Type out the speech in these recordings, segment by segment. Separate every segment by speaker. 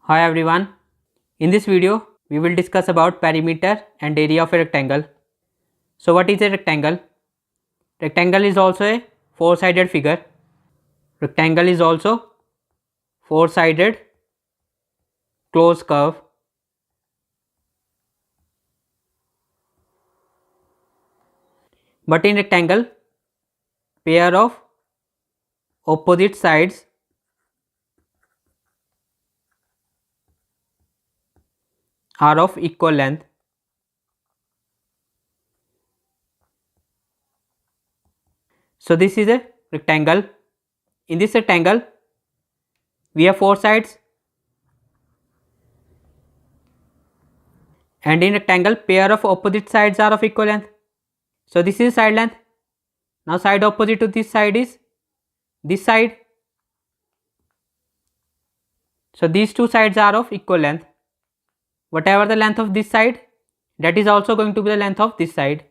Speaker 1: Hi everyone. In this video, we will discuss about perimeter and area of a rectangle. So what is a rectangle? Rectangle is also a four-sided figure. Rectangle is also four-sided closed curve. But in rectangle, pair of opposite sides are of equal length. So this is a rectangle. In this rectangle, we have four sides, and in rectangle, pair of opposite sides are of equal length. So this is side length. Now side opposite to this side is this side. So these two sides are of equal length. Whatever the length of this side, that is also going to be the length of this side.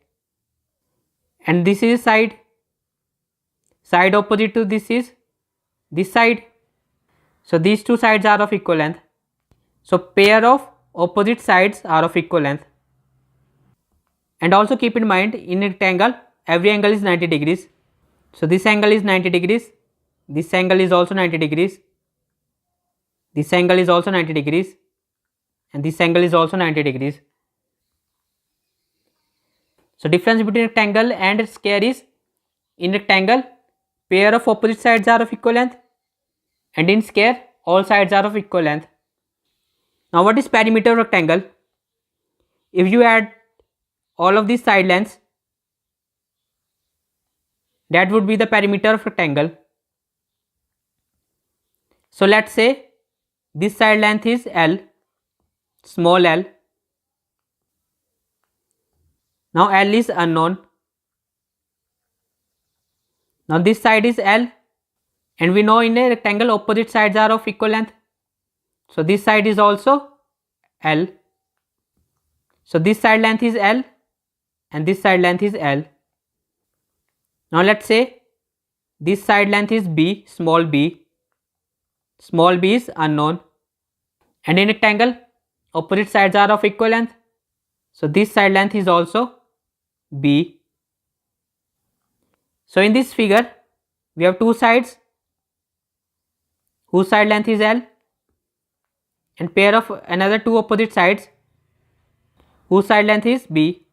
Speaker 1: And this is side opposite to this is this side. So these two sides are of equal length. So pair of opposite sides are of equal length. And also keep in mind, in a rectangle every angle is 90 degrees. So this angle is 90 degrees, this angle is also 90 degrees, this angle is also 90 degrees, and this angle is also 90 degrees. So difference between rectangle and square is, in rectangle pair of opposite sides are of equal length, and in square all sides are of equal length. Now what is perimeter of rectangle? If you add all of these side lengths, that would be the perimeter of rectangle. So let's say this side length is L, small l. Now L is unknown. Now this side is L, and we know in a rectangle opposite sides are of equal length. So this side is also L. So this side length is L and this side length is L. Now let's say this side length is B, small b. Small b is unknown. And in rectangle opposite sides are of equal length. So this side length is also B. So in this figure we have two sides whose side length is L, and pair of another two opposite sides whose side length is B.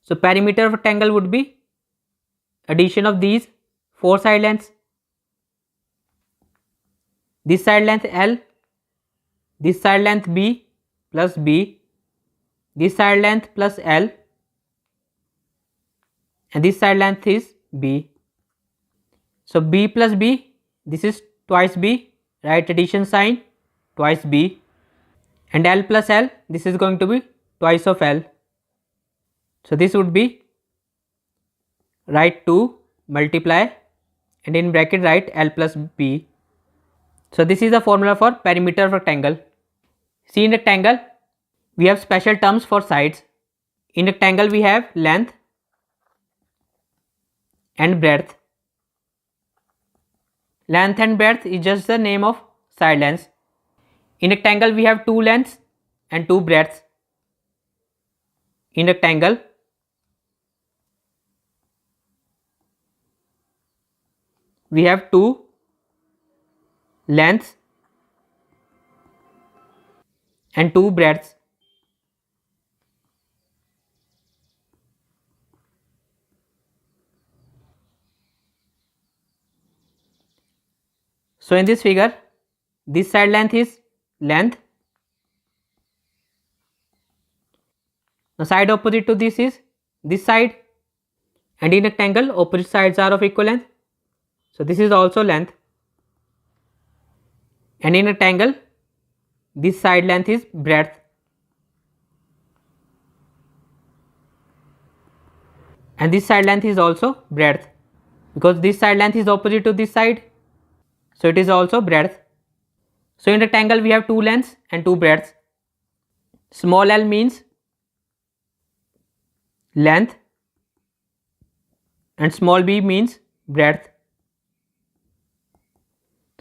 Speaker 1: So perimeter of rectangle would be addition of these four side lengths. This side length L, this side length B plus B, this side length plus L, and this side length is B. So B plus B, this is twice B, write addition sign, twice B, and L plus L, this is going to be twice of L. So this would be, write 2, multiply, and in bracket write L plus B. So this is the formula for perimeter of rectangle. See, in rectangle we have special terms for sides. In rectangle we have length and breadth. Length and breadth is just the name of side lengths. In rectangle we have two lengths and two breadths. In rectangle we have two lengths and two breadths. So in this figure, this side length is length. Now side opposite to this is this side, and in rectangle opposite sides are of equal length. So this is also length, and in rectangle this side length is breadth, and this side length is also breadth, because this side length is opposite to this side, so it is also breadth. So in rectangle we have two lengths and two breadths. Small l means length and small b means breadth.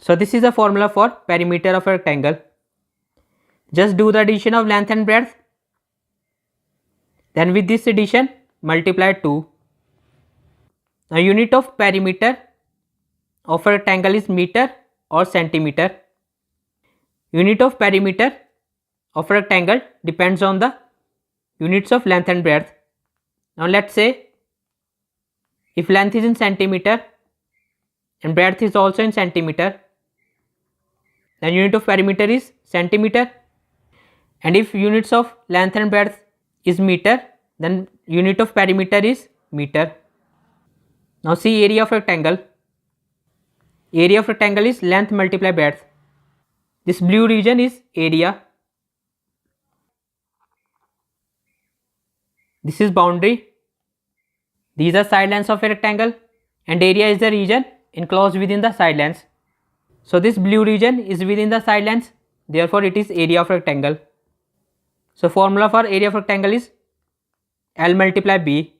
Speaker 1: So this is the formula for perimeter of a rectangle. Just do the addition of length and breadth. Then with this addition multiply 2. Now unit of perimeter of a rectangle is meter or centimeter. Unit of perimeter of a rectangle depends on the units of length and breadth. Now let's say if length is in centimeter and breadth is also in centimeter, then unit of perimeter is centimeter, and if units of length and breadth is meter, then unit of perimeter is meter. Now see area of rectangle. Area of rectangle is length multiplied breadth. This blue region is area. This is boundary. These are side lengths of a rectangle, and area is the region enclosed within the side lengths. So this blue region is within the side lengths, therefore it is area of rectangle. So formula for area of rectangle is L multiply B.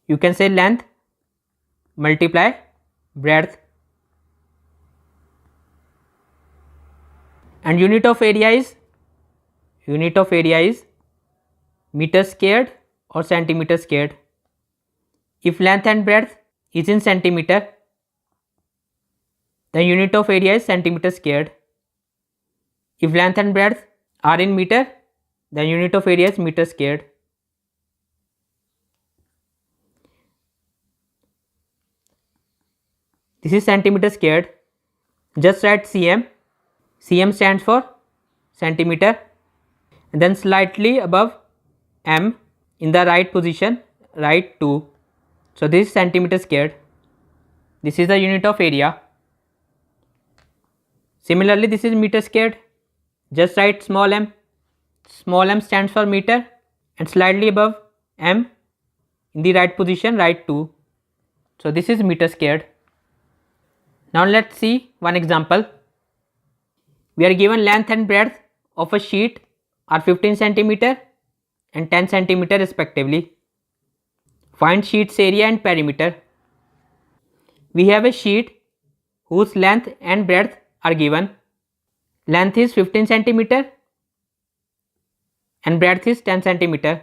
Speaker 1: You can say length multiply breadth, and unit of area is meter squared or centimeter squared. If length and breadth is in centimeter, then unit of area is centimeter squared. If length and breadth are in meter, then unit of area is meter squared. This is centimeter squared. Just write cm. Cm stands for centimeter, and then slightly above m in the right position write 2. So this is centimeter squared. This is the unit of area. Similarly, this is meter squared. Just write small m. Small m stands for meter, and slightly above m in the right position write 2. So this is meter squared. Now let's see one example. We are given length and breadth of a sheet are 15 cm and 10 cm respectively. Find sheet's area and perimeter. We have a sheet whose length and breadth are given. Length is 15 cm and breadth is 10 cm.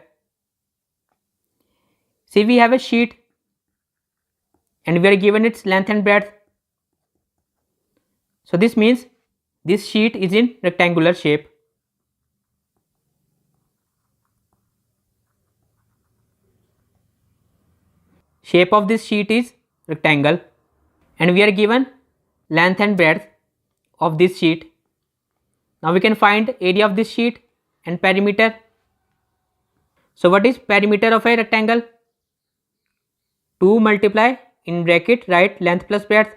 Speaker 1: See, we have a sheet and we are given its length and breadth. So this means this sheet is in rectangular shape. Shape of this sheet is rectangle, and we are given length and breadth of this sheet. Now we can find area of this sheet and perimeter. So what is perimeter of a rectangle? 2 multiply in bracket write length plus breadth.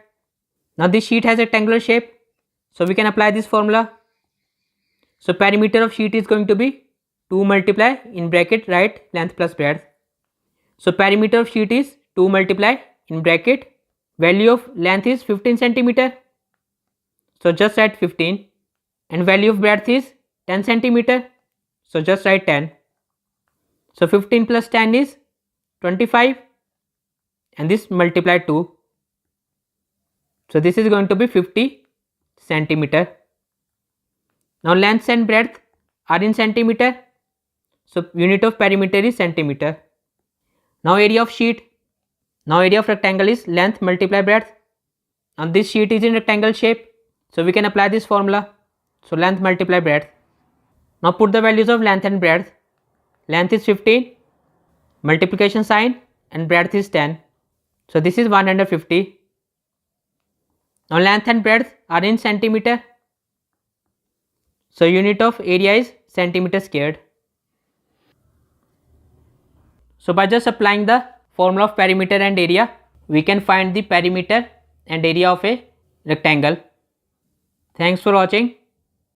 Speaker 1: Now this sheet has a rectangular shape, so we can apply this formula. So perimeter of sheet is going to be 2 multiply in bracket write length plus breadth. So perimeter of sheet is 2 multiply in bracket value of length is 15 cm. So just write 15, and value of breadth is 10 cm. So just write 10. So 15 plus 10 is 25, and this multiply 2. So this is going to be 50 cm. Now length and breadth are in centimeter, so unit of perimeter is centimeter. Now area of sheet. Now area of rectangle is length multiply breadth, and this sheet is in rectangle shape, so we can apply this formula. So length multiply breadth. Now put the values of length and breadth. Length is 15, multiplication sign, and breadth is 10. So this is 150. Now length and breadth are in centimeter, so unit of area is centimeter squared. So by just applying the formula of perimeter and area, we can find the perimeter and area of a rectangle. Thanks for watching.